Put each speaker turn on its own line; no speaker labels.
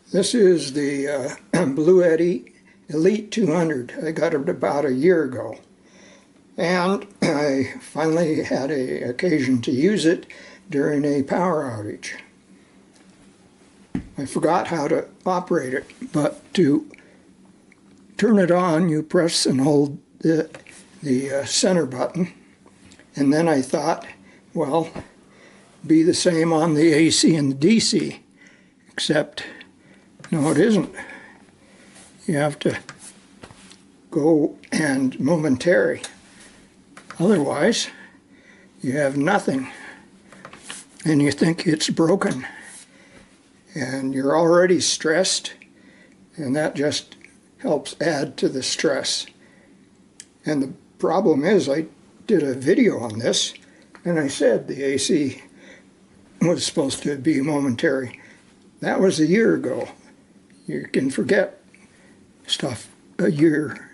This is the Bluetti Elite 200. I got it about a year ago. And I finally had an occasion to use it during a power outage. I forgot how to operate it, but to turn it on, you press and hold the center button. And then I thought, well, be the same on the AC and the DC, except no, it isn't. You have to go and momentary. Otherwise, you have nothing. And you think it's broken. And you're already stressed, and that just helps add to the stress. And the problem is, I did a video on this, and I said the AC was supposed to be momentary. That was a year ago. You can forget stuff a year